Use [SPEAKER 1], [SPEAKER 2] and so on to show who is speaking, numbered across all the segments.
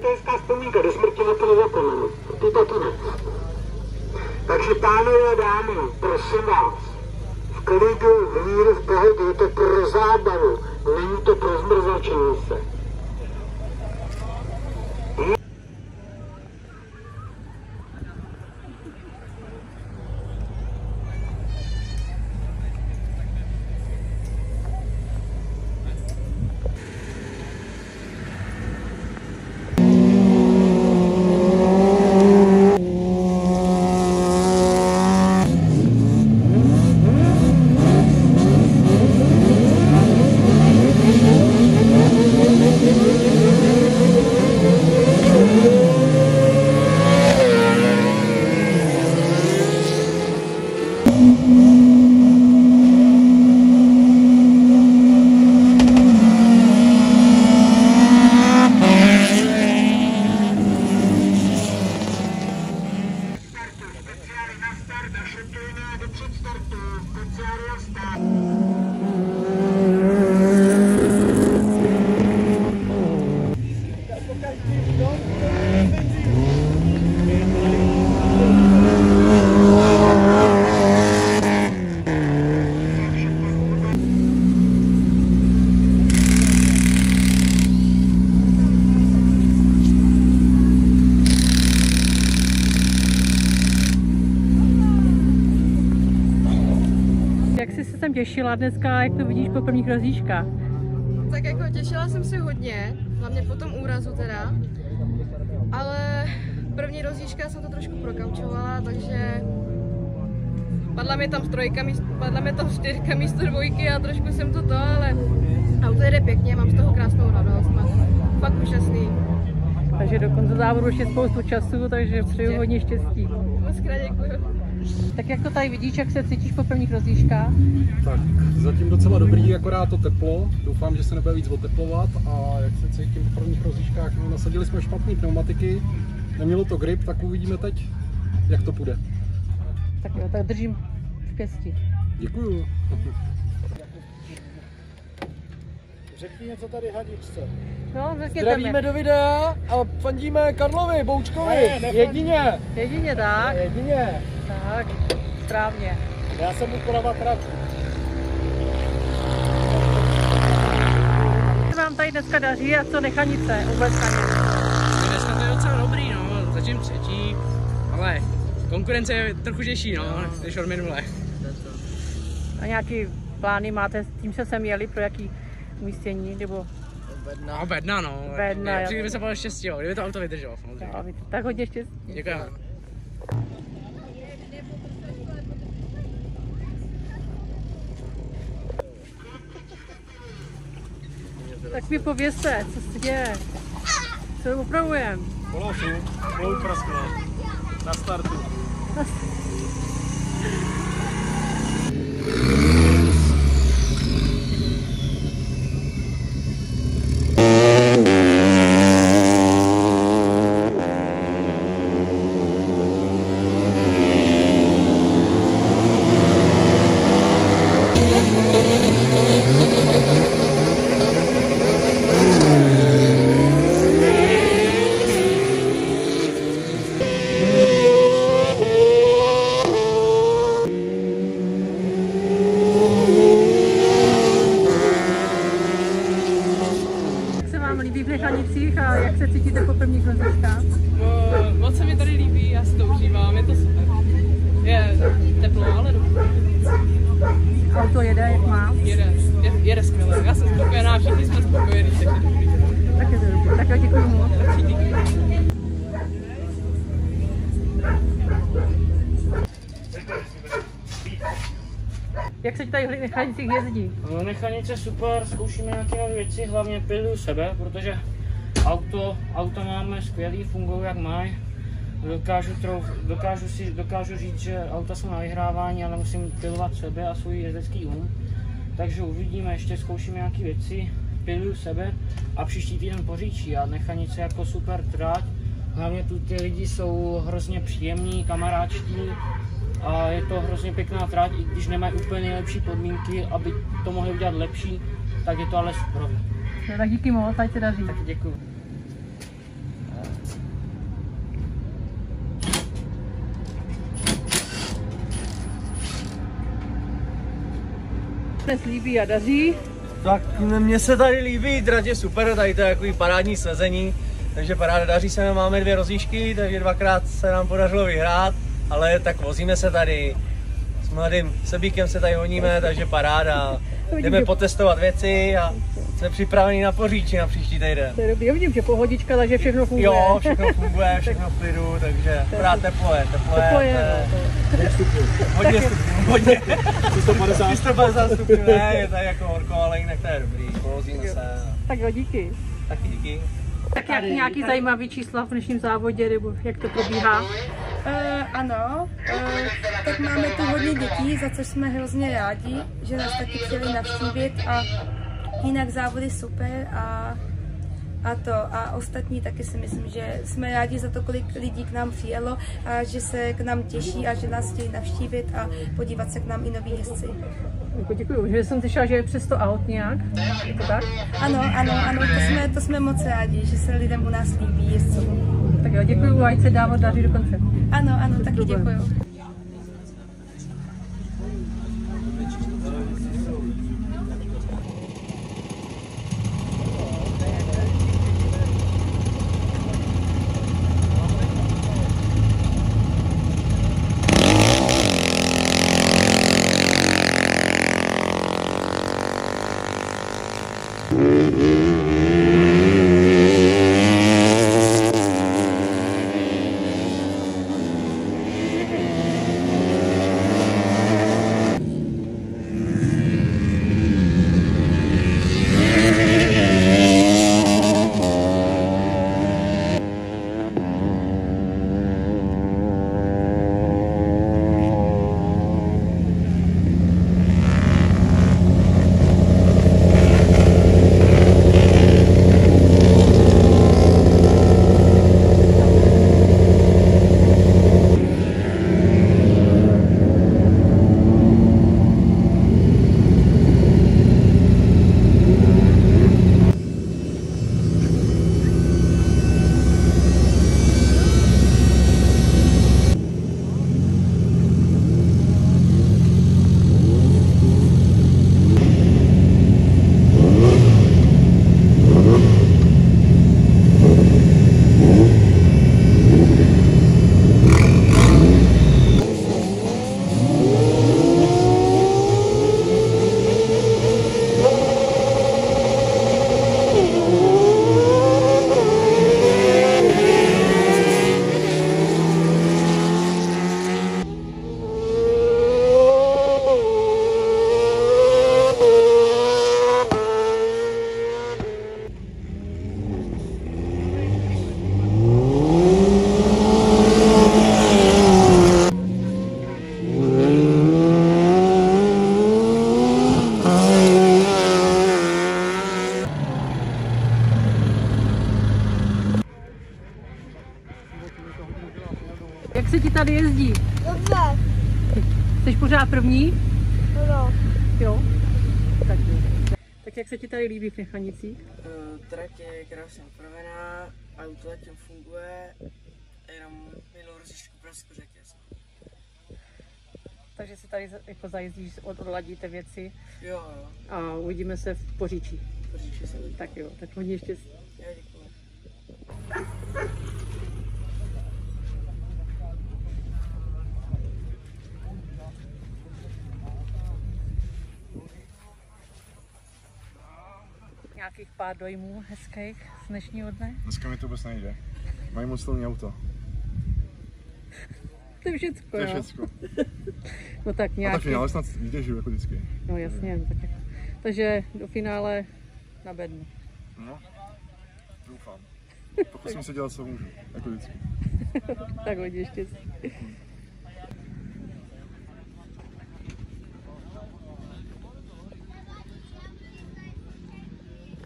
[SPEAKER 1] Hezká vzpomínka, do smrti na to nezapomenu. Ty taky ne. Takže pánové a dámy, prosím vás, v klidu, v míru, v pohodě, je to pro zábavu, není to pro zmrzačení se.
[SPEAKER 2] Jak jsi se sem těšila dneska, jak to vidíš po prvních rozjížďkách?
[SPEAKER 3] Tak jako těšila jsem se hodně, hlavně po tom úrazu teda, ale první rozjížďka jsem to trošku prokaučovala, takže padla mi tam čtyřka místo dvojky a trošku jsem to, ale auto jede pěkně, mám z toho krásnou radost, fakt úžasný.
[SPEAKER 2] Takže do konce závodu ještě spoustu času, takže přeju hodně štěstí.
[SPEAKER 3] Moc krát děkuju.
[SPEAKER 2] Tak jak to tady vidíš, jak se cítíš po prvních rozjížďkách?
[SPEAKER 4] Tak zatím docela dobrý, akorát to teplo. Doufám, že se nebude víc oteplovat. A jak se cítím po prvních rozjížďkách, no, nasadili jsme špatné pneumatiky, nemělo to grip, tak uvidíme teď, jak to půjde.
[SPEAKER 2] Tak jo, tak držím v pěsti.
[SPEAKER 4] Děkuju.
[SPEAKER 5] Řekni něco tady hadičce.
[SPEAKER 2] No, řekněte
[SPEAKER 5] Zdravíme do videa a fandíme Karlovi, Boučkovi. Jedině.
[SPEAKER 2] Jedině tak.
[SPEAKER 5] Jedině.
[SPEAKER 2] Tak, správně.
[SPEAKER 5] Já jsem mu porava trať.
[SPEAKER 2] Co vám tady dneska daří a co Nechanice, Obleskanice?
[SPEAKER 6] Dneska to je docela dobrý, no, zatím třetí, ale konkurence je trochu těžší, no, než od minule.
[SPEAKER 2] A nějaký plány máte, s tím se sem jeli, pro jaký umístění, nebo?
[SPEAKER 6] No, Bedna, no.
[SPEAKER 2] Bedna, jo.
[SPEAKER 6] Kdyby se bylo štěstí, kdyby to auto vydrželo, samozřejmě.
[SPEAKER 2] Jo, tak hodně štěstí.
[SPEAKER 6] Děkujeme.
[SPEAKER 2] Tak mi povězte, co se děje, co upravujeme.
[SPEAKER 5] Kolosu, klouk prasklo. Na startu.
[SPEAKER 2] V Nechanicích a jak se cítíte po prvních rozjížďkách?
[SPEAKER 3] Moc se mi tady líbí, já si to užívám, je to super. Je teplo, ale dobře.
[SPEAKER 2] Auto jede, jak má?
[SPEAKER 3] Jede skvěle, já jsem spokojená, všichni jsme spokojení, takže dobrý.
[SPEAKER 2] Tak je to dobrý, tak jo, děkuji moc. Jak se ti tady v Nechanicích jezdí?
[SPEAKER 7] No, Nechanice super, zkoušíme nějaké nové věci, hlavně piluju sebe, protože auto máme skvělý, fungují jak mají. Dokážu říct, že auta jsou na vyhrávání, ale musím pilovat sebe a svůj jezdecký Takže uvidíme, ještě zkoušíme nějaké věci, piluju sebe a příští týden Poříčí a Nechanice jako super trať. Hlavně tu ty lidi jsou hrozně příjemní, kamaráčtí. A je to hrozně pěkná trať, i když nemají úplně nejlepší podmínky, aby to mohli udělat lepší, tak je to ale super.
[SPEAKER 2] No, tak díky moc, ať se daří.
[SPEAKER 7] Tak děkuju.
[SPEAKER 2] Dnes líbí a daří.
[SPEAKER 5] Tak mně se tady líbí, trať je super, tady to je takový parádní sezení, takže paráda, daří se, máme 2 rozjížďky, takže 2krát se nám podařilo vyhrát, ale tak vozíme se tady, s mladým Sebíkem se tady honíme, takže paráda, jdeme potestovat věci a jsme připraveni na Poříčí na příští týden.
[SPEAKER 2] To je dobrý, vidím, že pohodička, takže všechno funguje.
[SPEAKER 5] Jo, všechno funguje, všechno v klidu, takže akorát teplo je, hodně stupňů, hodně. 150 stupňů, ne, je tady jako horko, ale jinak to je dobrý, povozíme se.
[SPEAKER 2] Tak jo, díky.
[SPEAKER 5] Taky díky.
[SPEAKER 2] Tak nějaký zajímavý čísla v dnešním závodě, nebo jak to probíhá?
[SPEAKER 8] Ano, tak máme tu hodně dětí, za což jsme hrozně rádi, že nás taky přijeli navštívit a jinak závody super a ostatní taky si myslím, že jsme rádi za to, kolik lidí k nám přijelo a že se k nám těší a že nás chtějí navštívit a podívat se k nám i noví jezdci.
[SPEAKER 2] Děkuju, že jsem slyšela, že je přes 100 aut nějak, je to tak?
[SPEAKER 8] Ano, to jsme moc rádi, že se lidem u nás líbí jezdcům.
[SPEAKER 2] Tak jo, děkuju, ať se dávod daří do konce.
[SPEAKER 8] Ano, taky děkuju.
[SPEAKER 2] Jak se ti tady jezdí?
[SPEAKER 8] Dobře.
[SPEAKER 2] Jsi pořád první?
[SPEAKER 8] No.
[SPEAKER 2] Jo? Tak jak se ti tady líbí v Nechanicích?
[SPEAKER 7] Trať je krásně upravená, auto zatím funguje, jenom minulou rozjížďku Pražskou řetěz.
[SPEAKER 2] Takže si tady jako zajezdíš, odladíte věci.
[SPEAKER 7] Jo.
[SPEAKER 2] A uvidíme se v Poříčí.
[SPEAKER 7] Poříčí se.
[SPEAKER 2] Tak jo, tak hodně štěstí.
[SPEAKER 7] Jo, děkuji.
[SPEAKER 2] Nějakých pár dojmů hezkých z dnešního dne?
[SPEAKER 9] Dneska mi to vůbec nejde. Mají moc silný auto.
[SPEAKER 2] To je všecko,
[SPEAKER 9] To je všecko.
[SPEAKER 2] No tak nějaký...
[SPEAKER 9] A tak finále snad vytěžuju, jako vždycky.
[SPEAKER 2] No jasně, tak jako... Takže do finále na bednu.
[SPEAKER 9] No, doufám. Pokusím se dělat, co můžu, jako vždycky.
[SPEAKER 2] Tak hodně štěstí.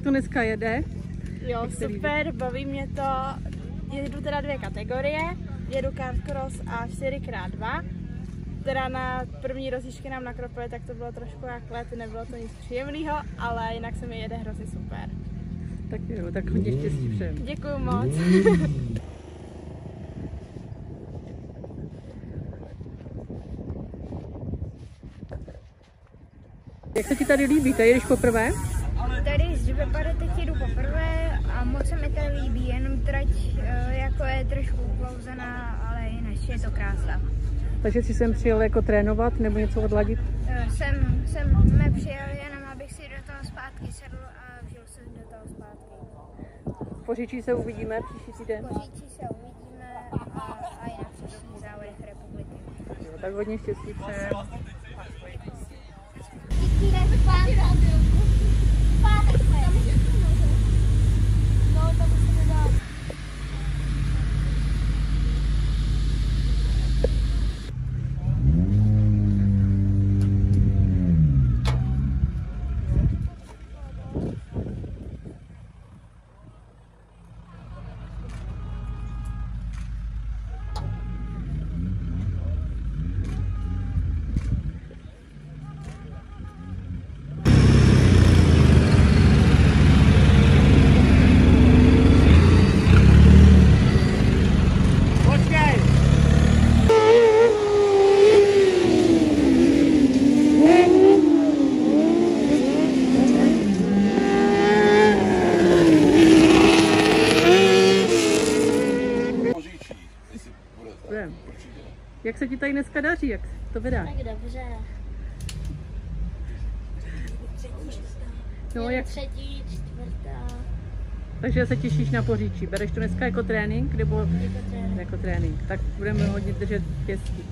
[SPEAKER 2] To dneska jede?
[SPEAKER 10] Jo, super, baví mě to. Jedu teda 2 kategorie, jedu kart cross a 4x2. Teda na první rozjížďky nám nakropili, tak to bylo trošku jak let, nebylo to nic příjemného, ale jinak se mi jede hrozně super.
[SPEAKER 2] Tak jo, tak hodně štěstí všem.
[SPEAKER 10] Děkuju moc.
[SPEAKER 2] se ti tady líbí? Tady jdeš poprvé?
[SPEAKER 11] Tady z Vypady teď jdu poprvé a moc se mi tady líbí, jenom trať jako je trošku uklouzená, ale jinak je to krása.
[SPEAKER 2] Takže jsi sem přijel jako trénovat nebo něco odladit?
[SPEAKER 11] Jsme přijeli jenom, abych si do toho zpátky sedl a vžil se do toho zpátky.
[SPEAKER 2] V Poříčí se uvidíme příští týden?
[SPEAKER 11] V Poříčí se uvidíme a i na příštích závodech republiky.
[SPEAKER 2] Jo, tak hodně štěstí přejem. Jak se ti tady dneska daří? Jak to vydá?
[SPEAKER 11] Tak dobře.
[SPEAKER 2] No, jak...
[SPEAKER 11] Třetí, čtvrtá.
[SPEAKER 2] Takže se těšíš na Poříčí. Bereš to dneska jako trénink? Nebo... Jako trénink. Tak budeme hodně držet pěstí.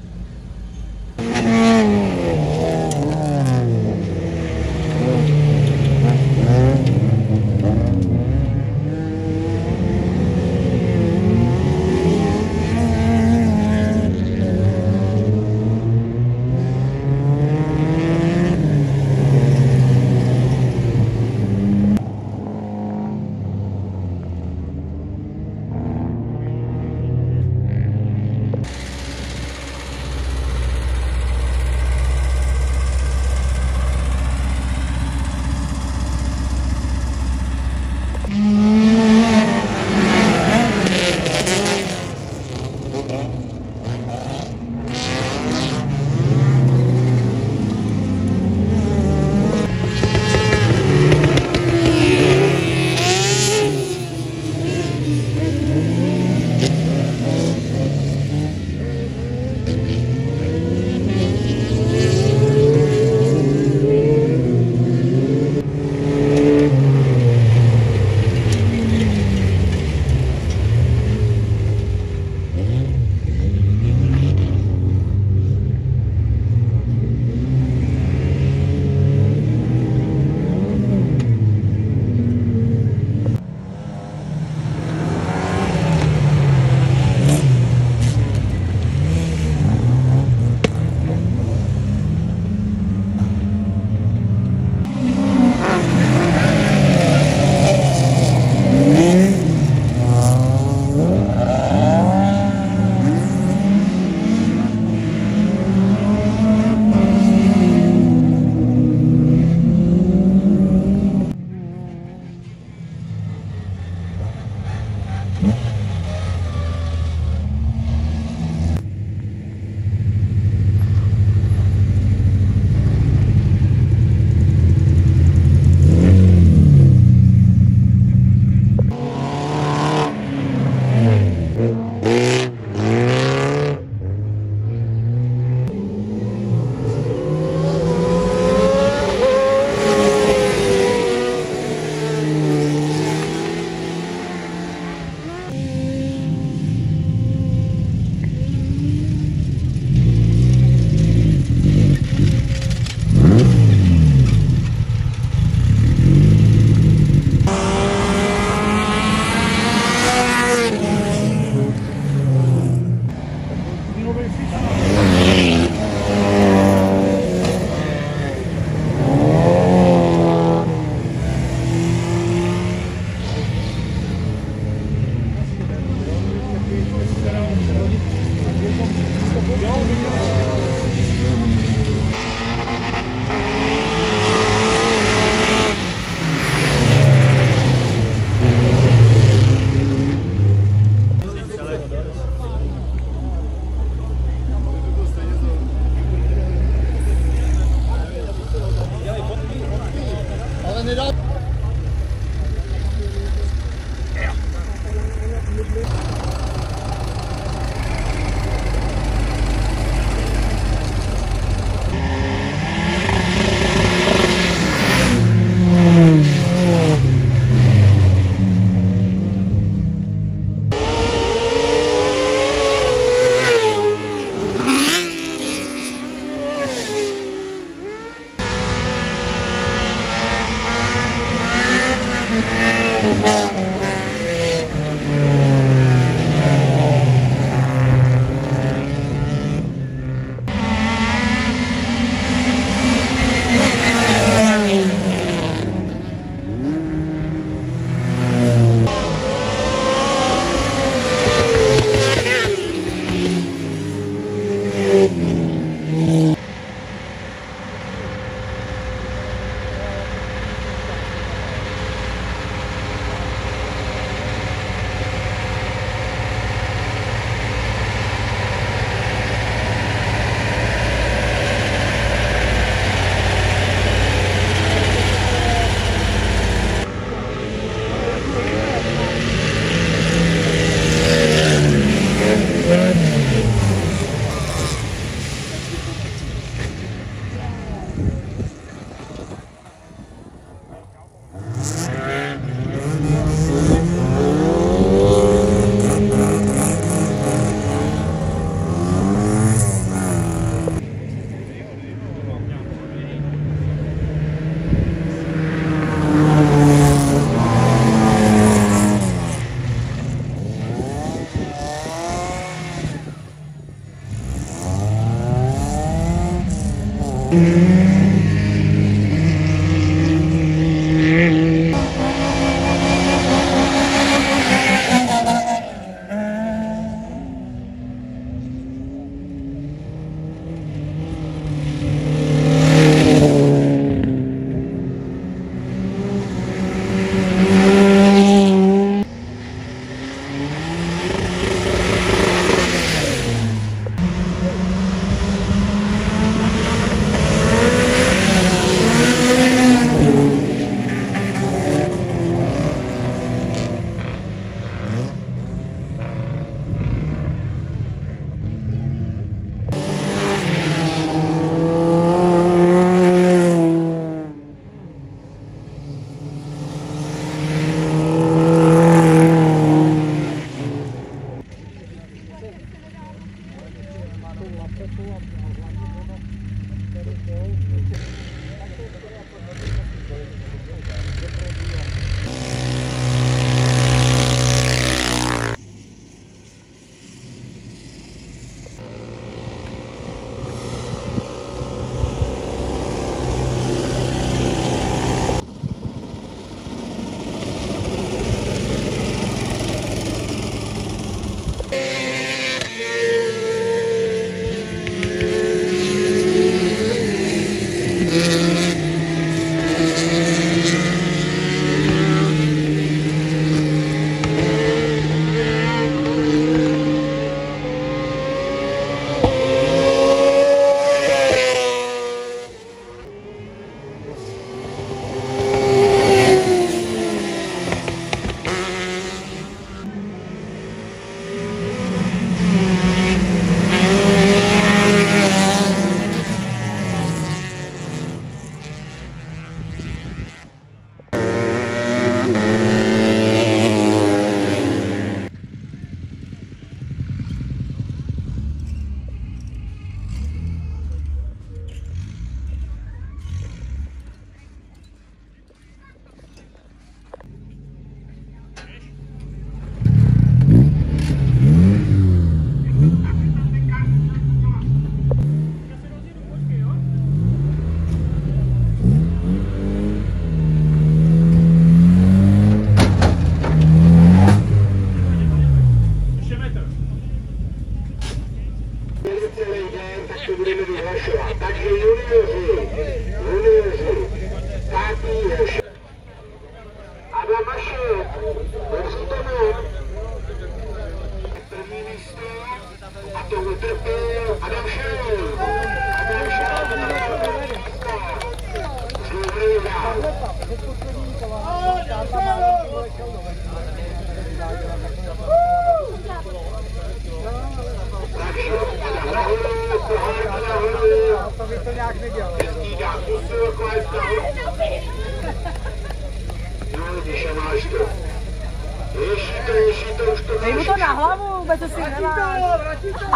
[SPEAKER 2] Dej mu to na hlavu, vůbec si nemáš. Vrátí to!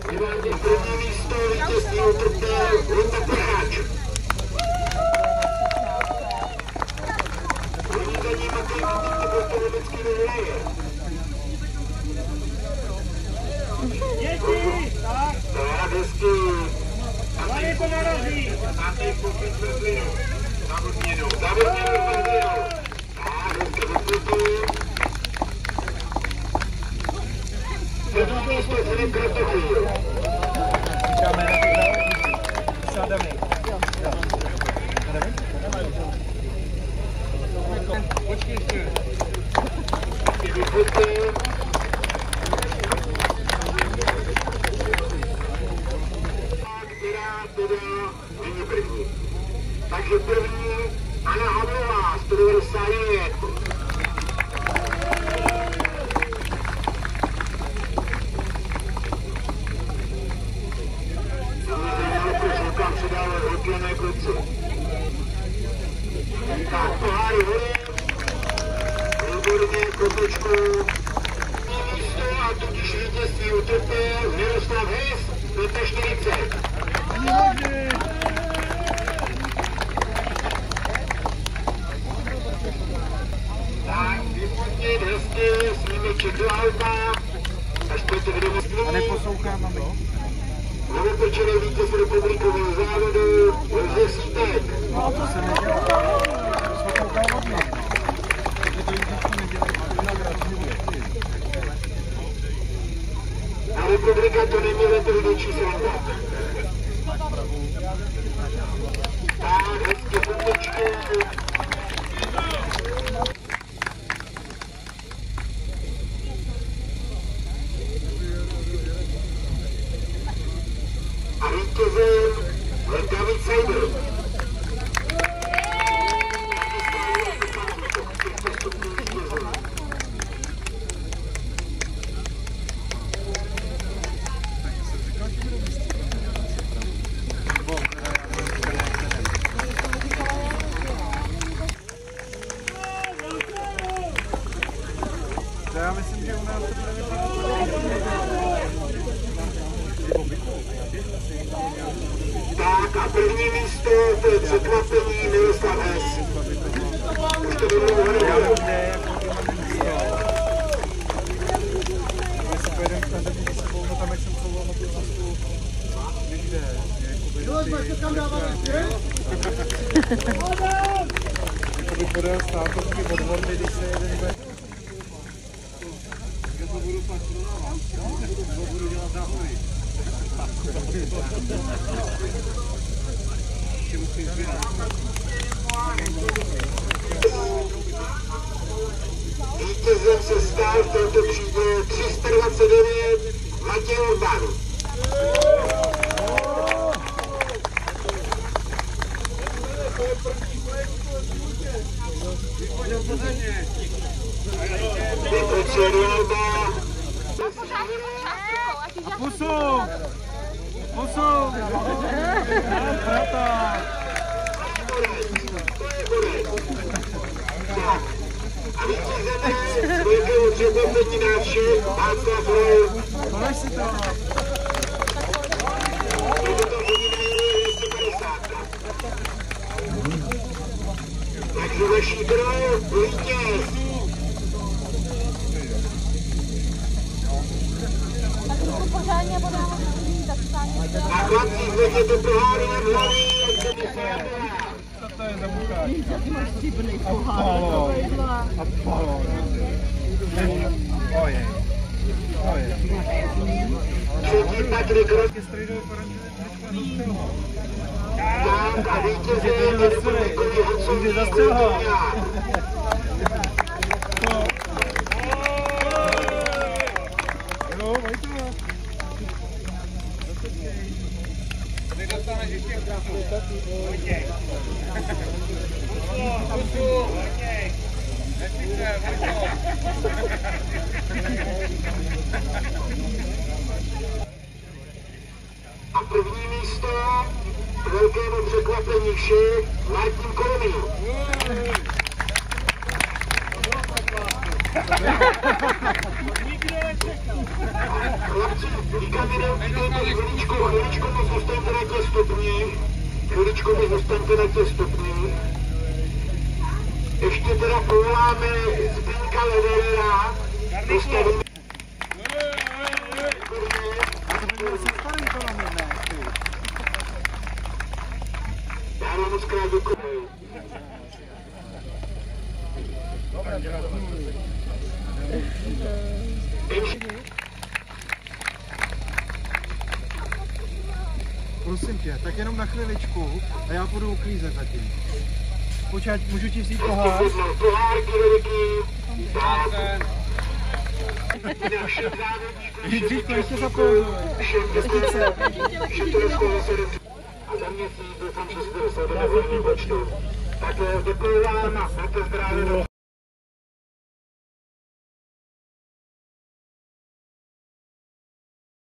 [SPEAKER 1] Vyvádí první místo, vítězství utrpěl Linda Prcháč. Oni za ním a ty portovedecký vyhraje. Tak, hezky. Tady to narazí. Máte pokryt Brzlinu. Závodněnou. Tak, hezky vyplutu. První místo Filip Kratochvíl. Není první. Takže první Anna Havlová, 199. Tam přidávat hodlané kluci. Tak, poháry hory. Výborně, kotečku. Místo a tudíž vítězství utrpěl Miroslav Hejs, 45. Tak, Tak, hezky pomůčky. A vítězem je David Seidel.
[SPEAKER 9] Já myslím, že u nás
[SPEAKER 1] Tak a první místo, to je překvapení Miroslav Hess. Už to bylo hledalo.
[SPEAKER 9] Jestli pojedem v tandemu za sebou, no tam jak jsem plouval na tu cestu, někde, jakoby podél státovky od Horny, když se jeden bude. Já to budu patronovat, to budu dělat záhory.
[SPEAKER 1] Vítězem se stal v této třídě 329 Matěj Urban. Vytočil Ronalda.
[SPEAKER 9] Pusu! Pusu! Brata!
[SPEAKER 1] A vítězem je s velkého překvapení návštěv Václav Rohl.
[SPEAKER 9] Kolež si to!
[SPEAKER 1] Takže vaší král vítěz. Na chlapcích vezměte poháry nad hlavy, jak se mi
[SPEAKER 9] To je zabukáč. Apollo. Apollo. Ojej. Ojej.
[SPEAKER 1] třetí Patrik Ross. Tak a vítězem je republikový Hancový Kulturňák.
[SPEAKER 9] Jo, Vojto. Nedostaneš ještě krafu. Vojtěj. Vojtěj. Nestičte, Vojto.
[SPEAKER 1] A první místo k velkému překvapení všech Martin Kolomý. Chlapci, říkám jenom, chviličku mi zůstaňte na těch stupních. Chviličku mi zůstaňte na těch stupních. Ještě teda povoláme Zbínka Lederera. Dostavíme. Já vám moc krát děkuji.
[SPEAKER 9] Prosím tě, tak jenom na chviličku a já půjdu uklízet zatím. Počkej, můžu ti vzít pohár?
[SPEAKER 1] Pohárky veliký.
[SPEAKER 9] Jindříčko, ještě zapojil.
[SPEAKER 1] A za měsíc doufám, že jste se dovedli počtu. Tak děkuji vám, máte zdravě.